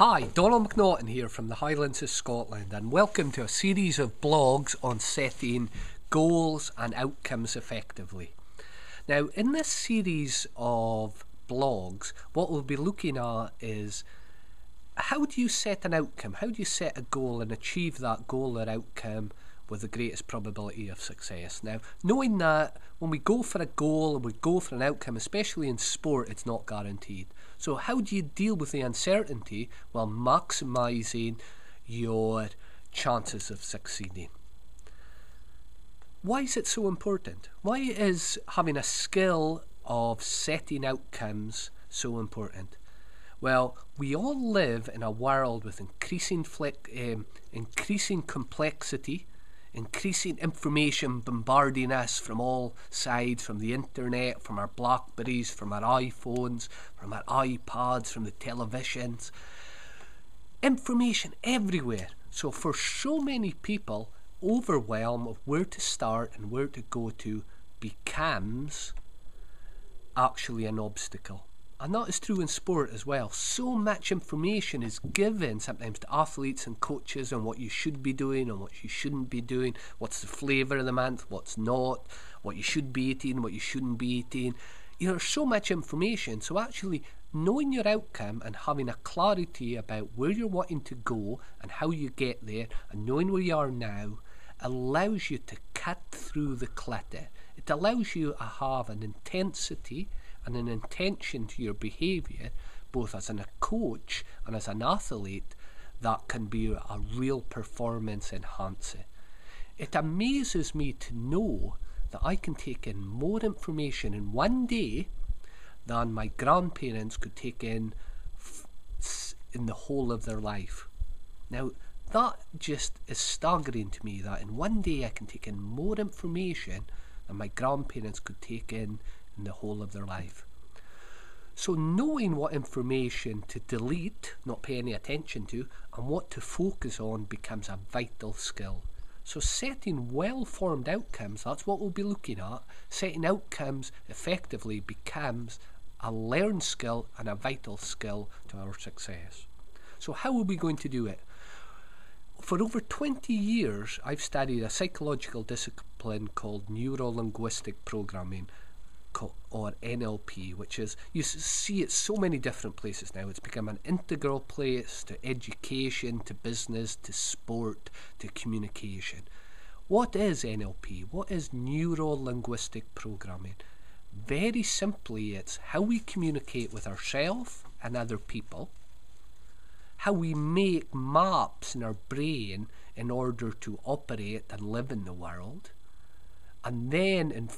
Hi, MacNaughton here from the Highlands of Scotland, and welcome to a series of blogs on setting goals and outcomes effectively. Now, in this series of blogs, what we'll be looking at is how do you set an outcome? How do you set a goal and achieve that goal or outcome with the greatest probability of success? Now, knowing that when we go for a goal and we go for an outcome, especially in sport, it's not guaranteed. So how do you deal with the uncertainty while maximising your chances of succeeding? Why is it so important? Why is having a skill of setting outcomes so important? Well, we all live in a world with increasing complexity, increasing information bombarding us from all sides, from the internet, from our Blackberries, from our iPhones, from our iPads, from the televisions. Information everywhere. So for so many people, overwhelm of where to start and where to go to becomes actually an obstacle. And that is true in sport as well. So much information is given sometimes to athletes and coaches on what you should be doing and what you shouldn't be doing, what's the flavour of the month, what's not, what you should be eating, what you shouldn't be eating. There's so much information. So actually knowing your outcome and having a clarity about where you're wanting to go and how you get there and knowing where you are now allows you to cut through the clutter. It allows you to have an intensity and an intention to your behaviour, both as a coach and as an athlete, that can be a real performance enhancer. It amazes me to know that I can take in more information in one day than my grandparents could take in the whole of their life. Now, that just is staggering to me, that in one day I can take in more information than my grandparents could take in the whole of their life. So knowing what information to delete, not pay any attention to, and what to focus on becomes a vital skill. So setting well-formed outcomes, that's what we'll be looking at. Setting outcomes effectively becomes a learned skill and a vital skill to our success. So how are we going to do it? For over 20 years, I've studied a psychological discipline called neuro-linguistic programming, or NLP, which is, you see it so many different places now. It's become an integral place to education, to business, to sport, to communication. What is NLP? What is neuro-linguistic programming? Very simply, it's how we communicate with ourselves and other people, how we make maps in our brain in order to operate and live in the world, and then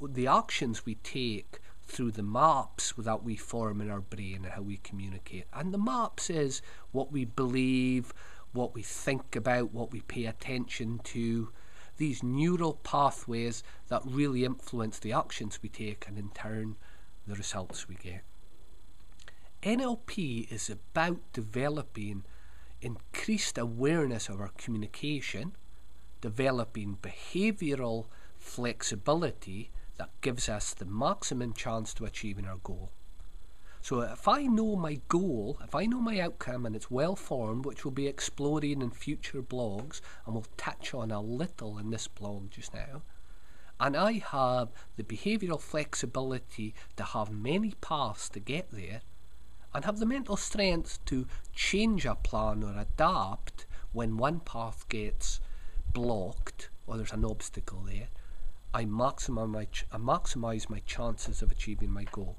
the actions we take through the maps that we form in our brain and how we communicate. And the maps is what we believe, what we think about, what we pay attention to, these neural pathways that really influence the actions we take and in turn the results we get. NLP is about developing increased awareness of our communication, developing behavioural flexibility that gives us the maximum chance to achieving our goal. So if I know my goal, if I know my outcome and it's well formed, which we'll be exploring in future blogs and we'll touch on a little in this blog just now, and I have the behavioural flexibility to have many paths to get there and have the mental strength to change a plan or adapt when one path gets blocked or there's an obstacle there, I maximise my chances of achieving my goal.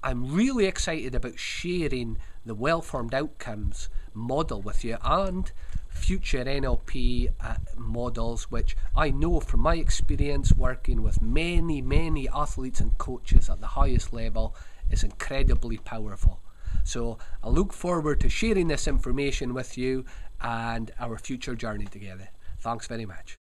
I'm really excited about sharing the well-formed outcomes model with you and future NLP models, which I know from my experience working with many athletes and coaches at the highest level is incredibly powerful. So I look forward to sharing this information with you and our future journey together. Thanks very much.